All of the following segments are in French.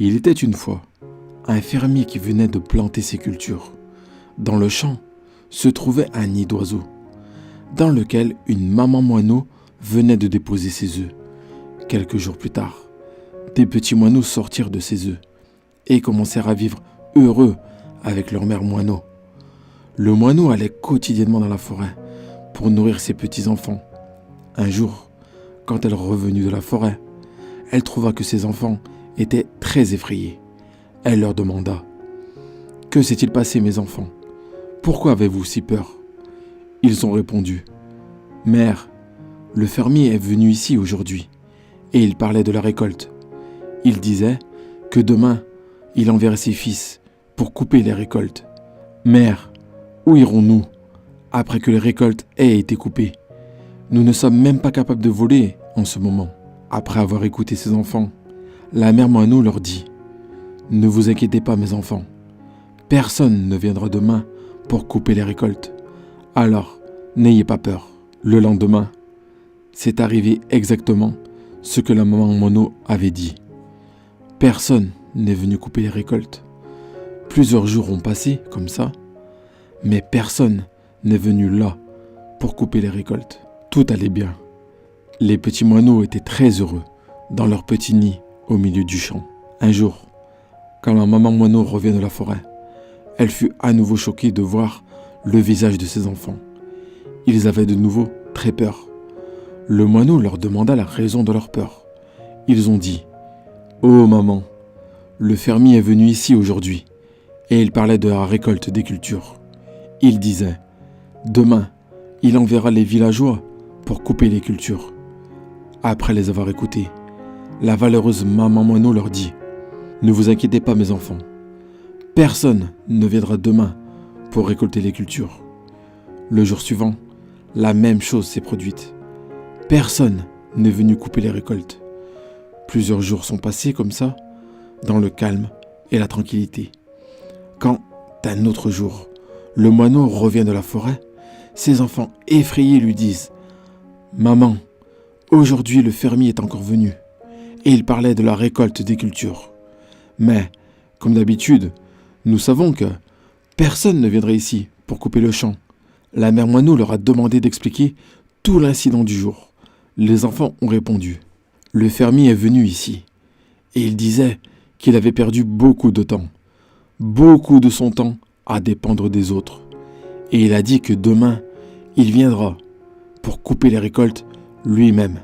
Il était une fois un fermier qui venait de planter ses cultures. Dans le champ se trouvait un nid d'oiseaux, dans lequel une maman moineau venait de déposer ses œufs. Quelques jours plus tard, des petits moineaux sortirent de ces œufs et commencèrent à vivre heureux avec leur mère moineau. Le moineau allait quotidiennement dans la forêt pour nourrir ses petits-enfants. Un jour, quand elle revenue de la forêt, elle trouva que ses enfants étaient très effrayés. Elle leur demanda : « Que s'est-il passé, mes enfants ? Pourquoi avez-vous si peur ?» Ils ont répondu : « Mère, le fermier est venu ici aujourd'hui et il parlait de la récolte. Il disait que demain, il enverrait ses fils pour couper les récoltes. Mère, où irons-nous après que les récoltes aient été coupées ? Nous ne sommes même pas capables de voler en ce moment. » Après avoir écouté ses enfants, la mère moineau leur dit : « Ne vous inquiétez pas, mes enfants. Personne ne viendra demain pour couper les récoltes. Alors, n'ayez pas peur. » Le lendemain, c'est arrivé exactement ce que la maman moineau avait dit. Personne n'est venu couper les récoltes. Plusieurs jours ont passé comme ça, mais personne n'est venu là pour couper les récoltes. Tout allait bien. Les petits moineaux étaient très heureux dans leur petit nid au milieu du champ. Un jour, quand la maman moineau revient de la forêt, elle fut à nouveau choquée de voir le visage de ses enfants. Ils avaient de nouveau très peur. Le moineau leur demanda la raison de leur peur. Ils ont dit : « Oh maman, le fermier est venu ici aujourd'hui et il parlait de la récolte des cultures. Il disait : demain, il enverra les villageois pour couper les cultures. » Après les avoir écoutés, la valeureuse maman moineau leur dit : « Ne vous inquiétez pas, mes enfants. Personne ne viendra demain pour récolter les cultures. » Le jour suivant, la même chose s'est produite. Personne n'est venu couper les récoltes. Plusieurs jours sont passés comme ça, dans le calme et la tranquillité. Quand, un autre jour, le moineau revient de la forêt, ses enfants effrayés lui disent : « Maman, aujourd'hui le fermier est encore venu et il parlait de la récolte des cultures. Mais, comme d'habitude, nous savons que personne ne viendrait ici pour couper le champ. » La mère moineau leur a demandé d'expliquer tout l'incident du jour. Les enfants ont répondu : « Le fermier est venu ici et il disait qu'il avait perdu beaucoup de temps, beaucoup de son temps à dépendre des autres. Et il a dit que demain, il viendra pour couper les récoltes lui-même. »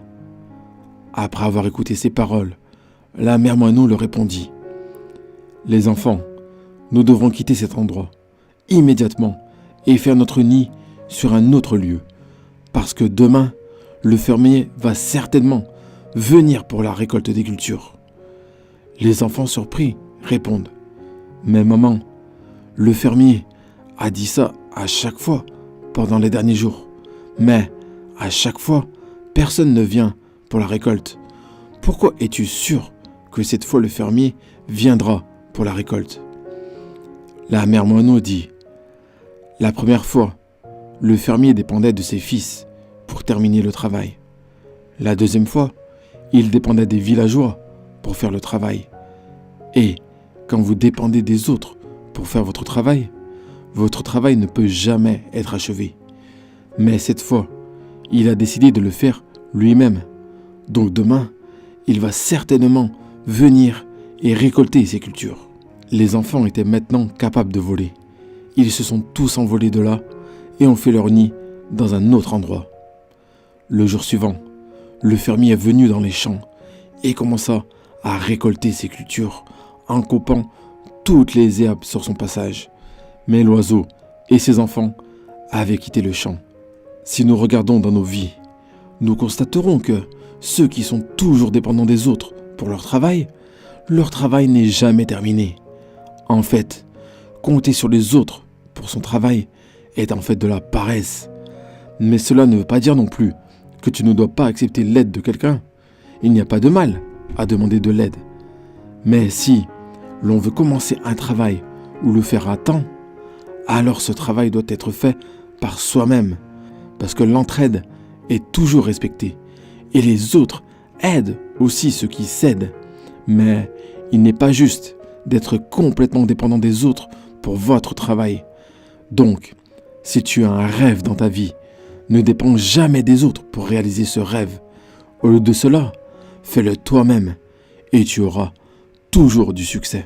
Après avoir écouté ces paroles, la mère moineau leur répondit : « Les enfants, nous devrons quitter cet endroit immédiatement et faire notre nid sur un autre lieu, parce que demain, le fermier va certainement venir pour la récolte des cultures. » Les enfants surpris répondent : « Mais maman, le fermier a dit ça à chaque fois pendant les derniers jours, mais à chaque fois, personne ne vient pour la récolte. Pourquoi es-tu sûr que cette fois le fermier viendra pour la récolte ? » La mère moineau dit : « La première fois, le fermier dépendait de ses fils pour terminer le travail. La deuxième fois, il dépendait des villageois pour faire le travail. Et quand vous dépendez des autres pour faire votre travail ne peut jamais être achevé. Mais cette fois, il a décidé de le faire lui-même. Donc demain, il va certainement venir et récolter ses cultures. » Les enfants étaient maintenant capables de voler. Ils se sont tous envolés de là et ont fait leur nid dans un autre endroit. Le jour suivant, le fermier est venu dans les champs et commença à récolter ses cultures en coupant toutes les herbes sur son passage. Mais l'oiseau et ses enfants avaient quitté le champ. Si nous regardons dans nos vies, nous constaterons que ceux qui sont toujours dépendants des autres pour leur travail n'est jamais terminé. En fait, compter sur les autres pour son travail est en fait de la paresse. Mais cela ne veut pas dire non plus que tu ne dois pas accepter l'aide de quelqu'un. Il n'y a pas de mal à demander de l'aide. Mais si l'on veut commencer un travail ou le faire à temps, alors ce travail doit être fait par soi-même, parce que l'entraide est toujours respectée et les autres aident aussi ceux qui s'aident. Mais Il n'est pas juste d'être complètement dépendant des autres pour votre travail. Donc, si tu as un rêve dans ta vie, ne dépends jamais des autres pour réaliser ce rêve. Au lieu de cela, fais-le toi-même et tu auras toujours du succès.